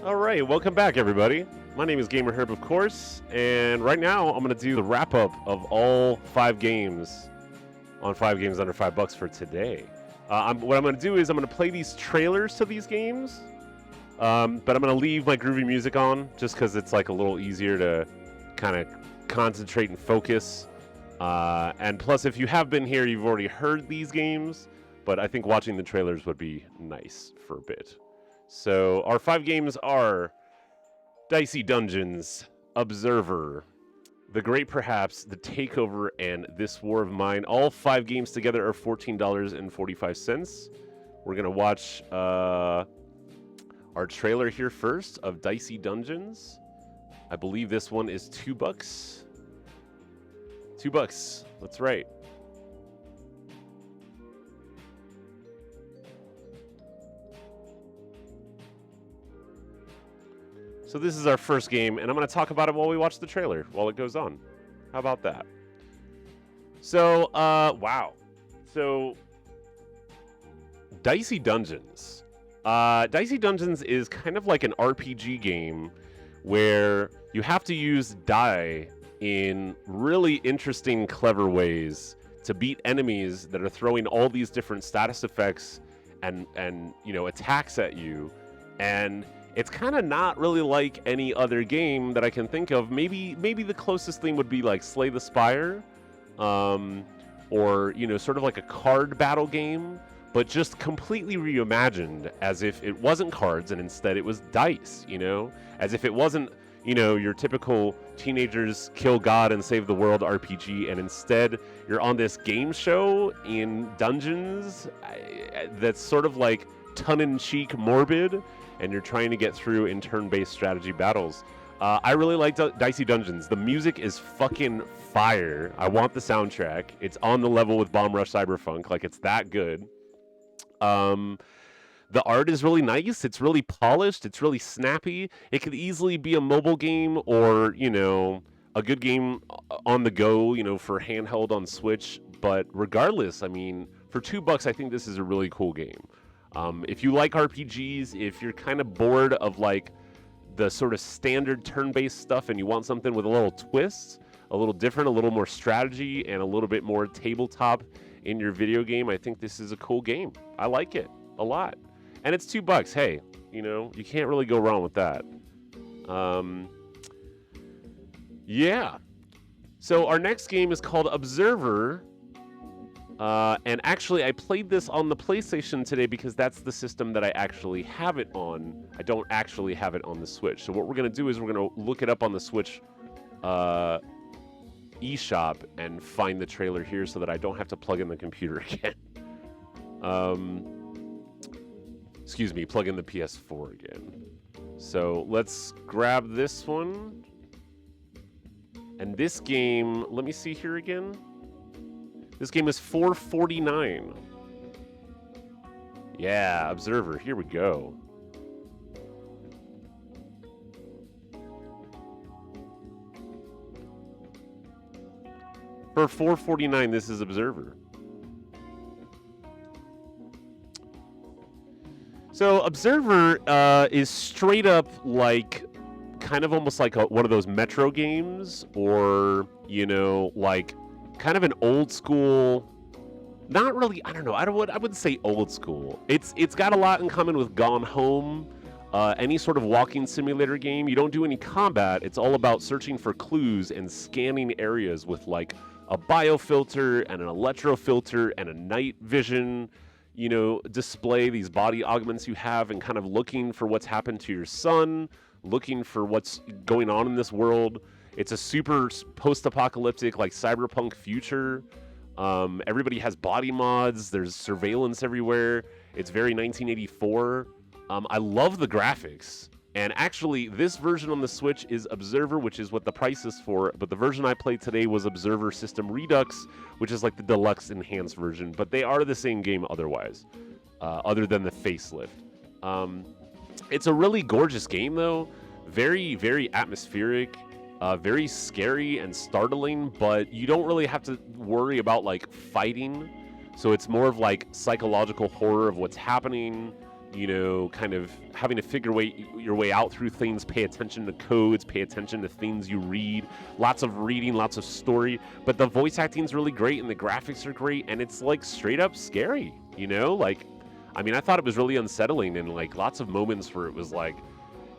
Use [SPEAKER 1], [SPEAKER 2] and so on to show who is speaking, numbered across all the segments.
[SPEAKER 1] All right, welcome back, everybody. My name is gaymerherb, of course, and right now I'm going to do the wrap-up of all 5 games on 5 games under $5 for today. What I'm going to do is I'm going to play these trailers to these games, but I'm going to leave my groovy music on just because it's like a little easier to kind of concentrate and focus. And plus, if you have been here, you've already heard these games, but I think watching the trailers would be nice for a bit. So our 5 games are Dicey Dungeons, Observer, The Great Perhaps, The Takeover, and This War of Mine. All 5 games together are $14.45. We're going to watch our trailer here first of Dicey Dungeons. I believe this one is $2. $2. That's right. So this is our first game, and I'm going to talk about it while we watch the trailer, while it goes on. How about that? So, wow. So, Dicey Dungeons. Dicey Dungeons is kind of like an RPG game where you have to use die in really interesting, clever ways to beat enemies that are throwing all these different status effects and attacks at you. And it's kind of not really like any other game that I can think of. Maybe the closest thing would be like Slay the Spire, or sort of like a card battle game, but just completely reimagined as if it wasn't cards and instead it was dice. As if it wasn't your typical teenagers kill God and save the world RPG, and instead you're on this game show in dungeons that's sort of like tongue-in-cheek morbid, and you're trying to get through in turn-based strategy battles. I really like Dicey Dungeons. The music is fucking fire. I want the soundtrack. It's on the level with Bomb Rush Cyberpunk. Like, it's that good. The art is really nice. It's really polished. It's really snappy. It could easily be a mobile game or, a good game on the go, for handheld on Switch. But regardless, I mean, for $2, I think this is a really cool game. If you like RPGs, if you're kind of bored of like the sort of standard turn-based stuff and you want something with a little twist, a little different, a little more strategy, and a little bit more tabletop in your video game, I think this is a cool game. I like it a lot. And it's $2. Hey, you can't really go wrong with that. Yeah. So our next game is called Observer. And actually, I played this on the PlayStation today because that's the system that I actually have it on. I don't actually have it on the Switch. So what we're going to do is we're going to look it up on the Switch eShop and find the trailer here so that I don't have to plug in the computer again. Excuse me, plug in the PS4 again. So let's grab this one. And this game, let me see here again. This game is $4.49. Yeah, Observer. Here we go. For $4.49, this is Observer. So Observer is straight up like, kind of almost like one of those Metro games, or like kind of an old school, not really, I don't know, I wouldn't say old school. It's got a lot in common with Gone Home, any sort of walking simulator game. You don't do any combat. It's all about searching for clues and scanning areas with like a biofilter and an electrofilter and a night vision, display, these body augments you have, and kind of looking for what's happened to your son, looking for what's going on in this world. It's a super post-apocalyptic, like cyberpunk future. Everybody has body mods. There's surveillance everywhere. It's very 1984. I love the graphics. And actually, this version on the Switch is Observer, which is what the price is for. But the version I played today was Observer System Redux, which is like the deluxe enhanced version. But they are the same game otherwise, other than the facelift. It's a really gorgeous game, though. Very, very atmospheric. Very scary and startling, but you don't really have to worry about like fighting. So it's more of like psychological horror of what's happening. kind of having to your way out through things, pay attention to codes, pay attention to things you read, lots of reading, lots of story. But the voice acting is really great and the graphics are great, and it's like straight up scary, I thought it was really unsettling, and like lots of moments where it was like,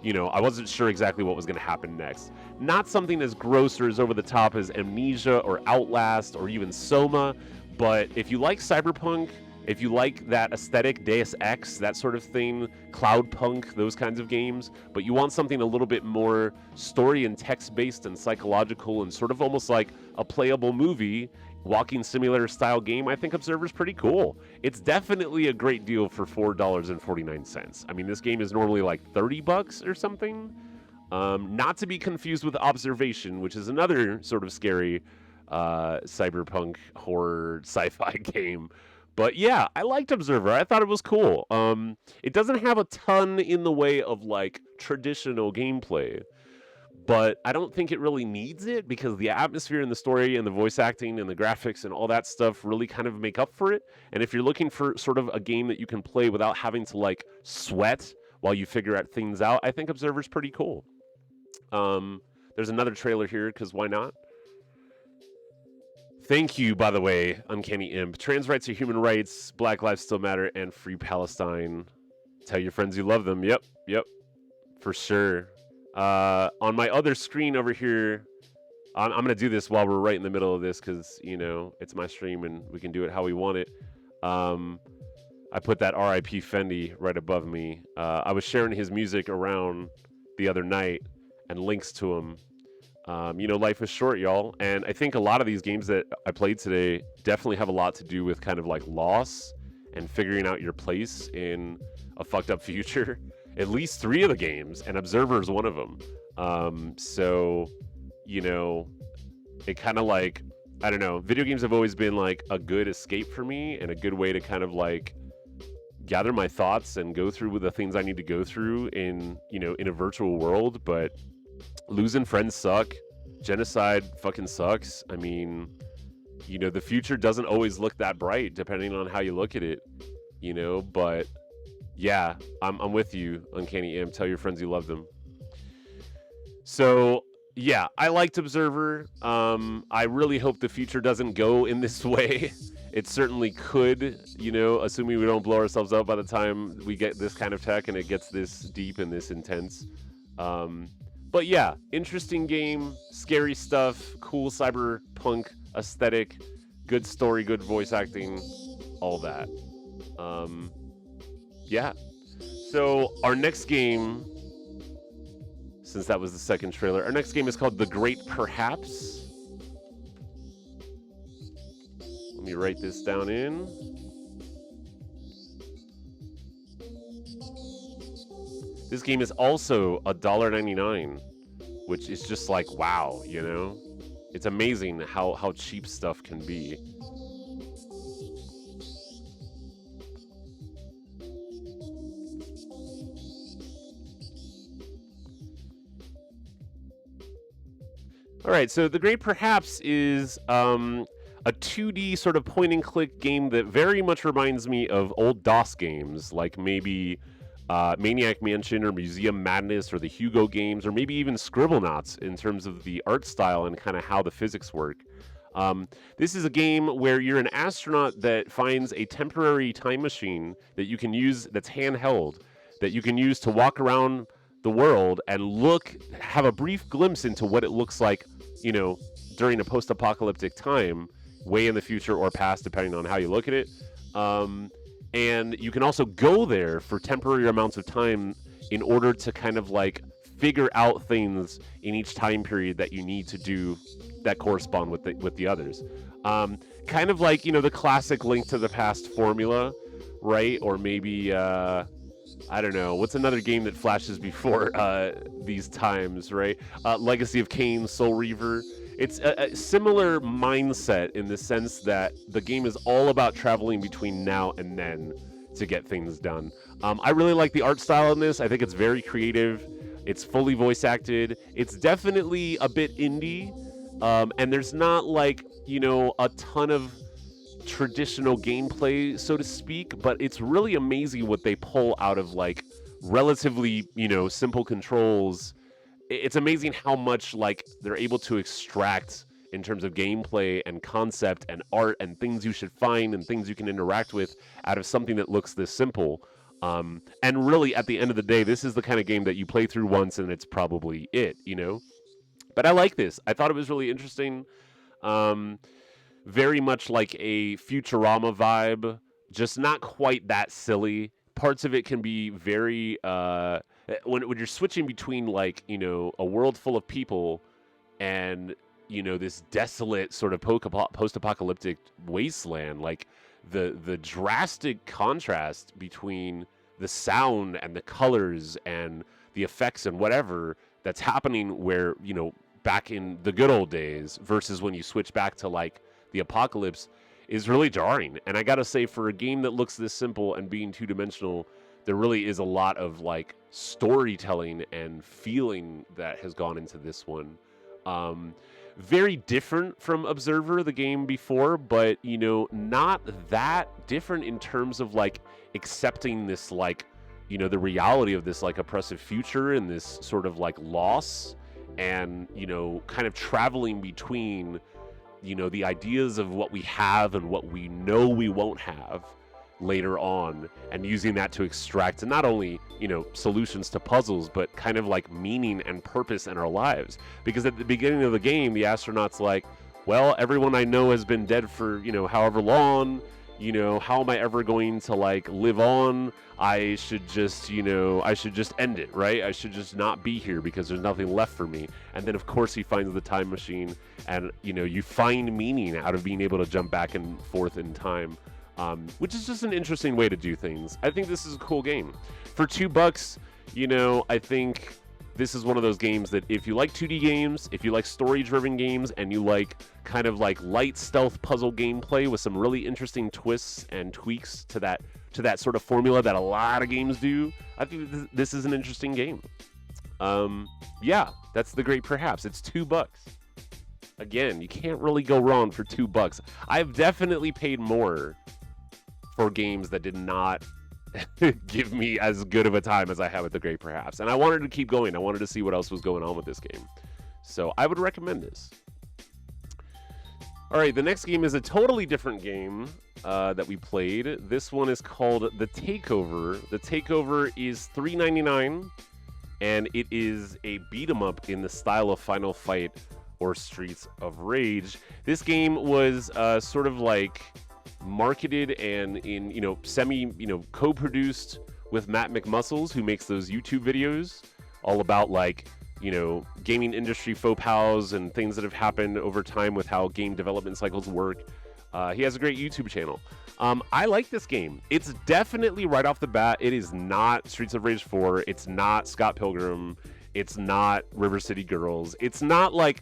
[SPEAKER 1] I wasn't sure exactly what was going to happen next. Not something as gross or as over the top as Amnesia or Outlast or even Soma, but if you like cyberpunk, if you like that aesthetic, Deus Ex, that sort of thing, Cloudpunk, those kinds of games, but you want something a little bit more story and text-based and psychological and sort of almost like a playable movie, walking simulator style game, I think Observer's pretty cool. It's definitely a great deal for $4.49. This game is normally like $30 or something. Not to be confused with Observation, which is another sort of scary cyberpunk horror sci-fi game. But yeah, I liked Observer. I thought it was cool. It doesn't have a ton in the way of like traditional gameplay, but I don't think it really needs it because the atmosphere and the story and the voice acting and the graphics and all that stuff really kind of make up for it. And if you're looking for sort of a game that you can play without having to like sweat while you figure out things out, I think Observer's pretty cool. There's another trailer here because why not? Thank you, by the way, Uncanny Imp. Trans rights are human rights, Black lives still matter, and free Palestine. Tell your friends you love them. Yep, for sure. On my other screen over here, I'm going to do this while we're right in the middle of this because, it's my stream and we can do it how we want it. I put that R.I.P. Fendi right above me. I was sharing his music around the other night and links to him. Life is short, y'all. And I think a lot of these games that I played today definitely have a lot to do with kind of like loss and figuring out your place in a fucked up future. At least 3 of the games, and Observer is one of them. It kind of like, I don't know, video games have always been like a good escape for me and a good way to kind of like gather my thoughts and go through with the things I need to go through in a virtual world. But losing friends suck. Genocide fucking sucks. The future doesn't always look that bright depending on how you look at it, but yeah, I'm with you, Uncanny Imp. Tell your friends you love them. So yeah, I liked Observer. I really hope the future doesn't go in this way. It certainly could, assuming we don't blow ourselves up by the time we get this kind of tech and it gets this deep and this intense. But yeah, interesting game, scary stuff, cool cyberpunk aesthetic, good story, good voice acting, all that. Yeah. So our next game, since that was the second trailer, our next game is called The Great Perhaps. Let me write this down in. This game is also $1.99, which is just like, wow, It's amazing how cheap stuff can be. All right, so The Great Perhaps is a 2D sort of point-and-click game that very much reminds me of old DOS games, like maybe Maniac Mansion or Museum Madness or the Hugo games, or maybe even Scribblenauts in terms of the art style and kind of how the physics work. This is a game where you're an astronaut that finds a temporary time machine that you can use, that's handheld, that you can use to walk around the world and have a brief glimpse into what it looks like, during a post-apocalyptic time, way in the future or past, depending on how you look at it. And you can also go there for temporary amounts of time in order to kind of like figure out things in each time period that you need to do that correspond with the others. Kind of like, the classic Link to the Past formula, right? Or maybe, I don't know, what's another game that flashes before these times, right? Legacy of Kain, Soul Reaver. It's a similar mindset in the sense that the game is all about traveling between now and then to get things done. I really like the art style in this. I think it's very creative. It's fully voice acted. It's definitely a bit indie. And there's not like, a ton of traditional gameplay, so to speak, but it's really amazing what they pull out of like relatively, simple controls. It's amazing how much like they're able to extract in terms of gameplay and concept and art and things you should find and things you can interact with out of something that looks this simple. And really, at the end of the day, this is the kind of game that you play through once and it's probably it. But I like this. I thought it was really interesting. Um, Very much like a Futurama vibe, just not quite that silly. Parts of it can be very when you're switching between like a world full of people and this desolate sort of post-apocalyptic wasteland, like the drastic contrast between the sound and the colors and the effects and whatever that's happening where back in the good old days versus when you switch back to like the apocalypse is really jarring. And I gotta say, for a game that looks this simple and being two-dimensional, there really is a lot of like storytelling and feeling that has gone into this one. Very different from Observer, the game before, but not that different in terms of like accepting this like the reality of this like oppressive future and this sort of like loss, and kind of traveling between the ideas of what we have and what we know we won't have later on, and using that to extract not only solutions to puzzles, but kind of like meaning and purpose in our lives. Because at the beginning of the game, the astronaut's like, well, everyone I know has been dead for however long, how am I ever going to like live on? I should just end it, right? I should just not be here because there's nothing left for me. And then of course he finds the time machine, and you find meaning out of being able to jump back and forth in time, which is just an interesting way to do things. I think this is a cool game. For $2, I think this is one of those games that if you like 2D games, if you like story-driven games, and you like kind of like light stealth puzzle gameplay with some really interesting twists and tweaks to that sort of formula that a lot of games do, I think this is an interesting game. Yeah, that's the great perhaps. It's $2. Again, you can't really go wrong for $2. I've definitely paid more for games that did not give me as good of a time as I have with The Great Perhaps. And I wanted to keep going. I wanted to see what else was going on with this game. So I would recommend this. All right, the next game is a totally different game that we played. This one is called The Takeover. The Takeover is $3.99, and it is a beat-em-up in the style of Final Fight or Streets of Rage. This game was sort of like marketed and co-produced with Matt McMuscles, who makes those YouTube videos all about like gaming industry faux pas and things that have happened over time with how game development cycles work. He has a great YouTube channel. I like this game. It's definitely right off the bat, it is not Streets of Rage 4. It's not Scott Pilgrim. It's not River City Girls. It's not like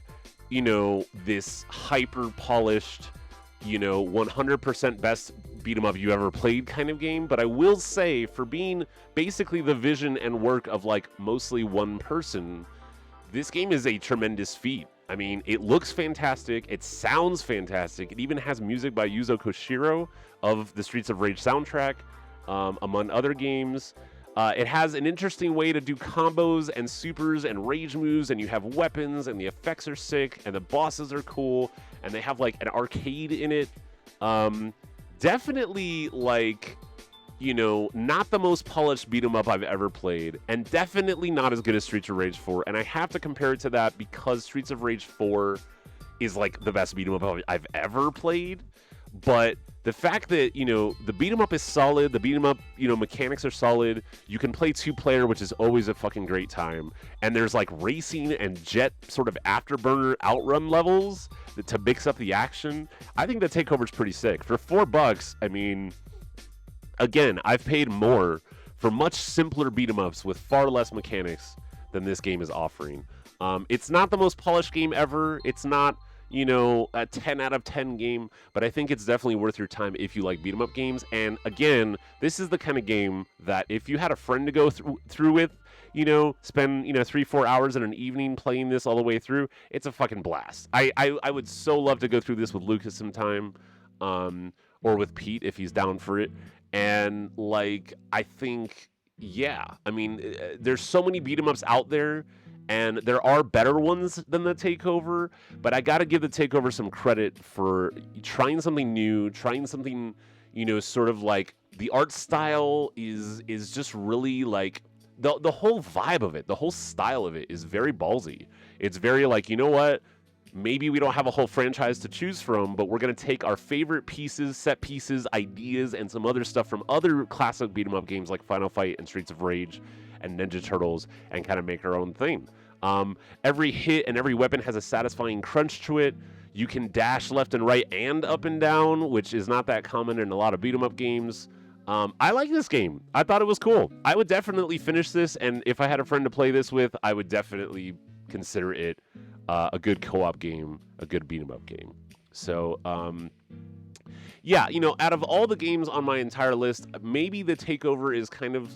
[SPEAKER 1] this hyper polished 100% best beat 'em up you ever played kind of game. But I will say, for being basically the vision and work of like mostly one person, this game is a tremendous feat. I mean, it looks fantastic. It sounds fantastic. It even has music by Yuzo Koshiro of the Streets of Rage soundtrack, among other games. It has an interesting way to do combos and supers and rage moves, and you have weapons, and the effects are sick, and the bosses are cool, and they have like an arcade in it. Definitely like, not the most polished beat 'em up I've ever played, and definitely not as good as Streets of Rage 4. And I have to compare it to that because Streets of Rage 4 is like the best beat 'em up I've ever played. But the fact that, the beat 'em up is solid, the beat 'em up, mechanics are solid. You can play 2-player, which is always a fucking great time. And there's like racing and jet sort of afterburner outrun levels to mix up the action. I think the Takeover's pretty sick. For $4, I mean, again, I've paid more for much simpler beat 'em ups with far less mechanics than this game is offering. It's not the most polished game ever. It's not a 10 out of 10 game, but I think it's definitely worth your time if you like beat 'em up games. And again, this is the kind of game that if you had a friend to go through with, spend 3-4 hours in an evening playing this all the way through, it's a fucking blast. I would so love to go through this with Lucas sometime, or with Pete if he's down for it. And like, I think, yeah, I mean, there's so many beat 'em ups out there, and there are better ones than the Takeover. But I got to give the Takeover some credit for trying something new, trying something, sort of like the art style is just really like the whole vibe of it, the whole style of it is very ballsy. It's very like, you know what? Maybe we don't have a whole franchise to choose from, but we're going to take our favorite pieces, set pieces, ideas, and some other stuff from other classic beat 'em up games like Final Fight and Streets of Rage and Ninja Turtles and kind of make our own thing. Every hit and every weapon has a satisfying crunch to it. You can dash left and right and up and down, which is not that common in a lot of beat 'em up games. I like this game. I thought it was cool. I would definitely finish this, and if I had a friend to play this with, I would definitely consider it a good co-op game, a good beat 'em up game. So, yeah, out of all the games on my entire list, maybe the Takeover is kind of,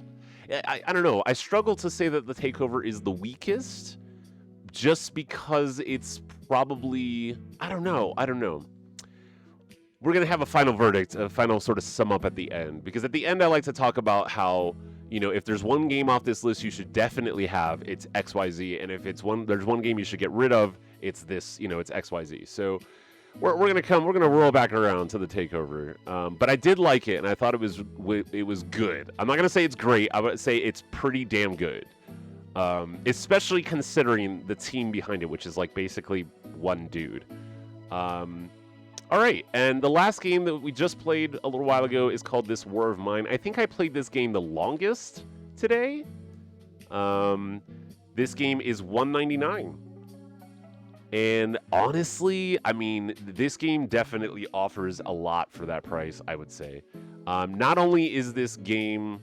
[SPEAKER 1] I don't know. I struggle to say that the Takeover is the weakest, just because it's probably, I don't know. We're going to have a final verdict, a final sort of sum up at the end, because at the end I like to talk about how, if there's one game off this list you should definitely have, it's XYZ, and if there's one game you should get rid of, it's this, it's XYZ. So we're gonna roll back around to the Takeover. But I did like it, and I thought it was good. I'm not gonna say it's great. I would say it's pretty damn good. Especially considering the team behind it, which is like basically one dude. All right, and the last game that we just played a little while ago is called This War of Mine. I think I played this game the longest today. This game is $1.99. And honestly, I mean, this game definitely offers a lot for that price, I would say. Not only is this game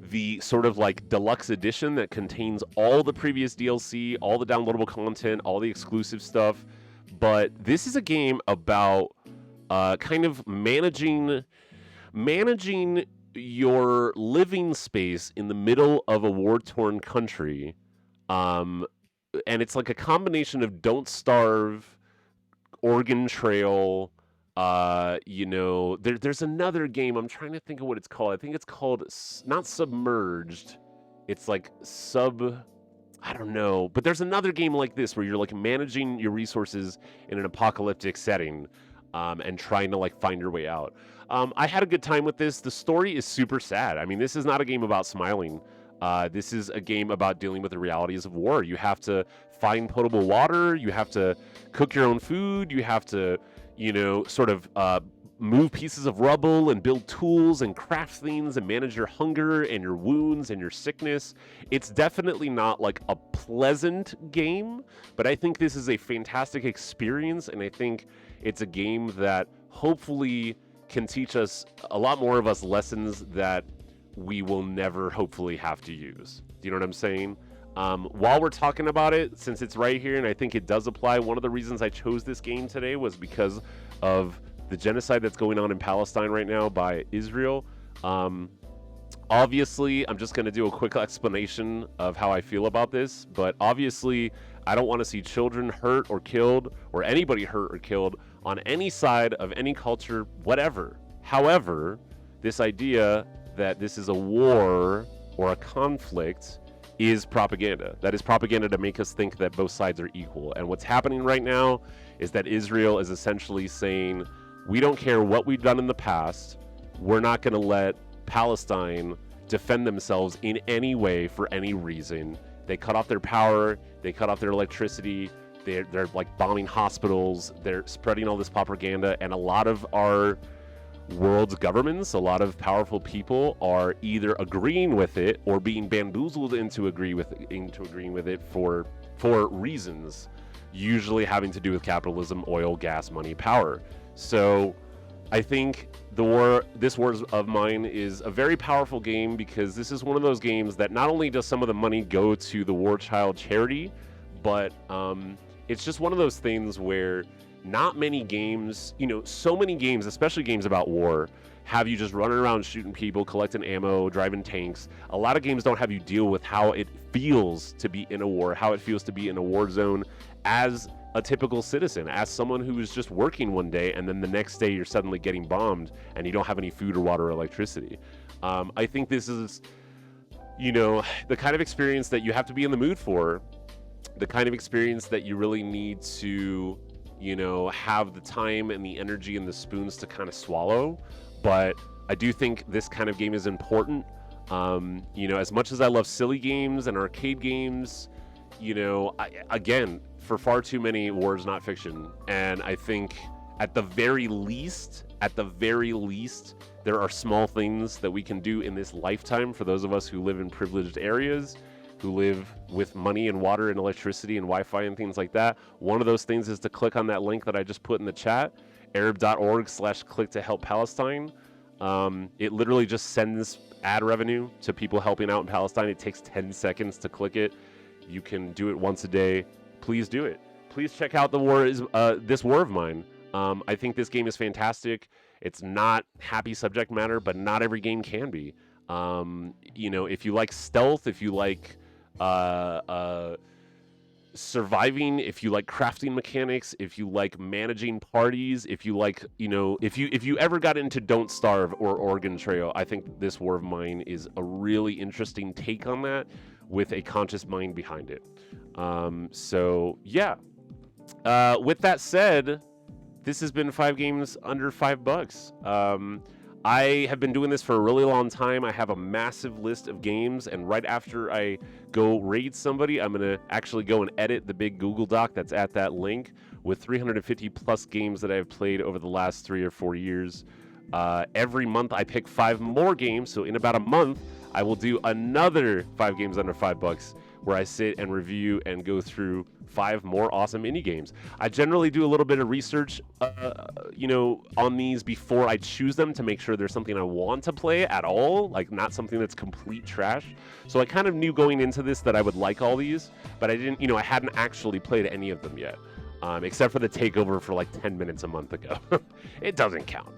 [SPEAKER 1] the sort of like deluxe edition that contains all the previous DLC, all the downloadable content, all the exclusive stuff, but this is a game about kind of managing your living space in the middle of a war-torn country. And it's like a combination of Don't Starve, Oregon Trail, there's another game. I'm trying to think of what it's called. I think it's called, not Submerged. It's like I don't know, but there's another game like this where you're like managing your resources in an apocalyptic setting, and trying to like find your way out. I had a good time with this. The story is super sad. I mean, this is not a game about smiling. This is a game about dealing with the realities of war. You have to find potable water. You have to cook your own food. You have to, sort of move pieces of rubble and build tools and craft things and manage your hunger and your wounds and your sickness. It's definitely not like a pleasant game, but I think this is a fantastic experience, and I think it's a game that hopefully can teach us, a lot more of us, lessons that we will never hopefully have to use. Do you know what I'm saying? While we're talking about it, since it's right here and I think it does apply, one of the reasons I chose this game today was because of the genocide that's going on in Palestine right now by Israel. Obviously, I'm just going to do a quick explanation of how I feel about this, but obviously, I don't want to see children hurt or killed, or anybody hurt or killed on any side of any culture, whatever. However, this idea that this is a war or a conflict is propaganda. That is propaganda to make us think that both sides are equal. And what's happening right now is that Israel is essentially saying, we don't care what we've done in the past. We're not going to let Palestine defend themselves in any way for any reason. They cut off their power. They cut off their electricity. They're like bombing hospitals. They're spreading all this propaganda. And a lot of our world's governments, a lot of powerful people are either agreeing with it or being bamboozled into agreeing with it for reasons, usually having to do with capitalism, oil, gas, money, power. So I think this War of Mine is a very powerful game, because this is one of those games that not only does some of the money go to the War Child charity, but it's just one of those things where not many games, so many games, especially games about war, have you just running around shooting people, collecting ammo, driving tanks. A lot of games don't have you deal with how it feels to be in a war, how it feels to be in a war zone as a typical citizen. Ask someone who is just working one day and then the next day you're suddenly getting bombed and you don't have any food or water or electricity. I think this is, the kind of experience that you have to be in the mood for, the kind of experience that you really need to, have the time and the energy and the spoons to kind of swallow. But I do think this kind of game is important. As much as I love silly games and arcade games, again, for far too many, war is not fiction. And I think at the very least, there are small things that we can do in this lifetime for those of us who live in privileged areas, who live with money and water and electricity and Wi-Fi and things like that. One of those things is to click on that link that I just put in the chat, arab.org/click to help Palestine. It literally just sends ad revenue to people helping out in Palestine. It takes 10 seconds to click it. You can do it once a day. Please do it. Please check out this war of mine. I think this game is fantastic. It's not happy subject matter, but not every game can be. If you like stealth, if you like surviving, if you like crafting mechanics, if you like managing parties, if you like, if you ever got into Don't Starve or Oregon Trail, I think this war of mine is a really interesting take on that with a conscious mind behind it. So yeah. With that said, this has been 5 games under $5. I have been doing this for a really long time. I have a massive list of games, and right after I go raid somebody, I'm going to actually go and edit the big Google Doc that's at that link with 350 plus games that I've played over the last 3 or 4 years. Every month I pick 5 more games, so in about a month I will do another 5 games under $5 where I sit and review and go through 5 more awesome indie games. I generally do a little bit of research, on these before I choose them to make sure there's something I want to play at all, like not something that's complete trash. So I kind of knew going into this that I would like all these, but I didn't, I hadn't actually played any of them yet, except for the Takeover for like 10 minutes a month ago. It doesn't count.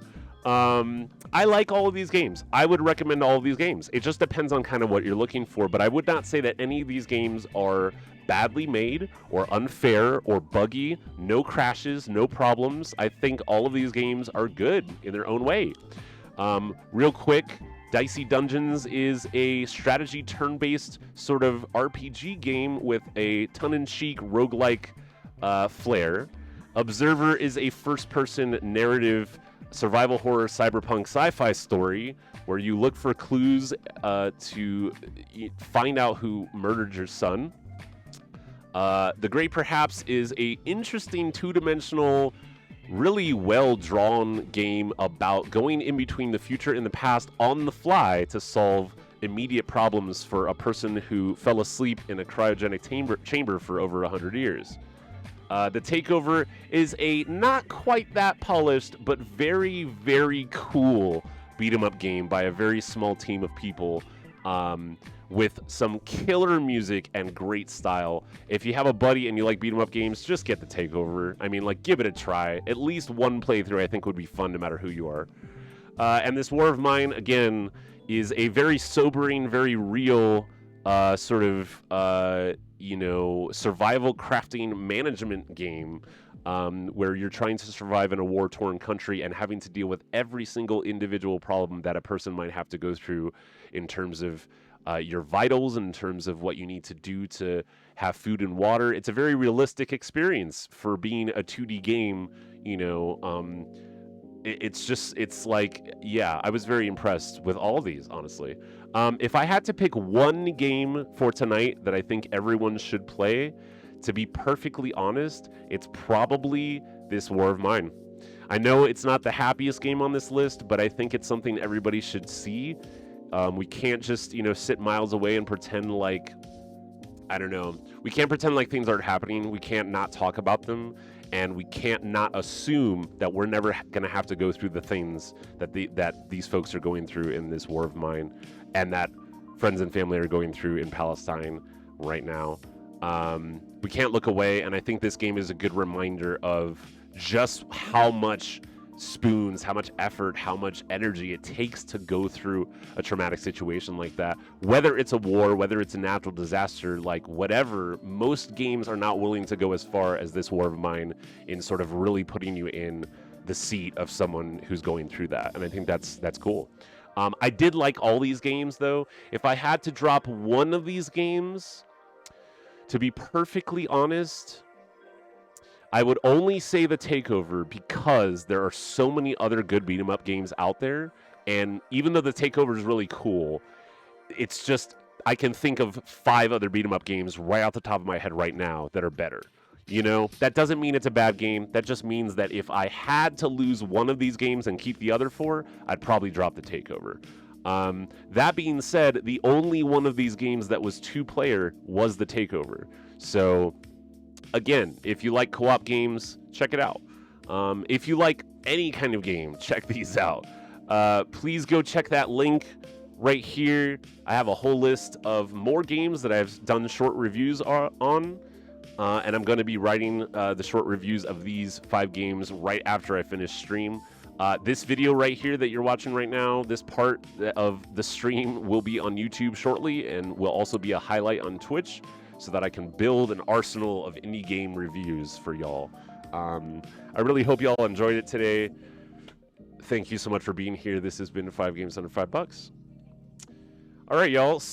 [SPEAKER 1] I like all of these games. I would recommend all of these games. It just depends on kind of what you're looking for, but I would not say that any of these games are badly made or unfair or buggy. No crashes, no problems. I think all of these games are good in their own way. Real quick, Dicey Dungeons is a strategy turn-based sort of RPG game with a tongue-in-cheek roguelike flair. Observer is a first-person narrative survival horror cyberpunk sci-fi story where you look for clues to find out who murdered your son. The Great Perhaps is a interesting two-dimensional, really well-drawn game about going in between the future and the past on the fly to solve immediate problems for a person who fell asleep in a cryogenic chamber for over 100 years. The Takeover is a not quite that polished, but very, very cool beat-em-up game by a very small team of people with some killer music and great style. If you have a buddy and you like beat-em-up games, just get the Takeover. I mean, give it a try. At least one playthrough I think would be fun no matter who you are. And this War of Mine, again, is a very sobering, very real survival crafting management game where you're trying to survive in a war-torn country and having to deal with every single individual problem that a person might have to go through in terms of your vitals, in terms of what you need to do to have food and water. It's a very realistic experience for being a 2D game, I was very impressed with all of these, honestly. If I had to pick one game for tonight that I think everyone should play, to be perfectly honest, it's probably this War of Mine. I know it's not the happiest game on this list, but I think it's something everybody should see. We can't just, sit miles away and pretend like, we can't pretend like things aren't happening. We can't not talk about them. And we can't not assume that we're never going to have to go through the things that these folks are going through in this War of Mine, and that friends and family are going through in Palestine right now. We can't look away, and I think this game is a good reminder of just how much spoons, how much effort, how much energy it takes to go through a traumatic situation like that. Whether it's a war, whether it's a natural disaster, like whatever, most games are not willing to go as far as this War of Mine in sort of really putting you in the seat of someone who's going through that. And I think that's cool. I did like all these games, though. If I had to drop one of these games, to be perfectly honest, I would only say the Takeover because there are so many other good beat 'em up games out there, and even though the Takeover is really cool, it's just I can think of 5 other beat 'em up games right off the top of my head right now that are better. You know, that doesn't mean it's a bad game. That just means that if I had to lose one of these games and keep the other 4, I'd probably drop the Takeover. That being said, the only one of these games that was 2-player was the Takeover. So again, if you like co-op games, check it out. If you like any kind of game, check these out. Please go check that link right here. I have a whole list of more games that I've done short reviews on, and I'm going to be writing the short reviews of these 5 games right after I finish stream. This video right here that you're watching right now, this part of the stream will be on YouTube shortly and will also be a highlight on Twitch, so that I can build an arsenal of indie game reviews for y'all. I really hope y'all enjoyed it today. Thank you so much for being here. This has been 5 Games Under $5. All right, y'all.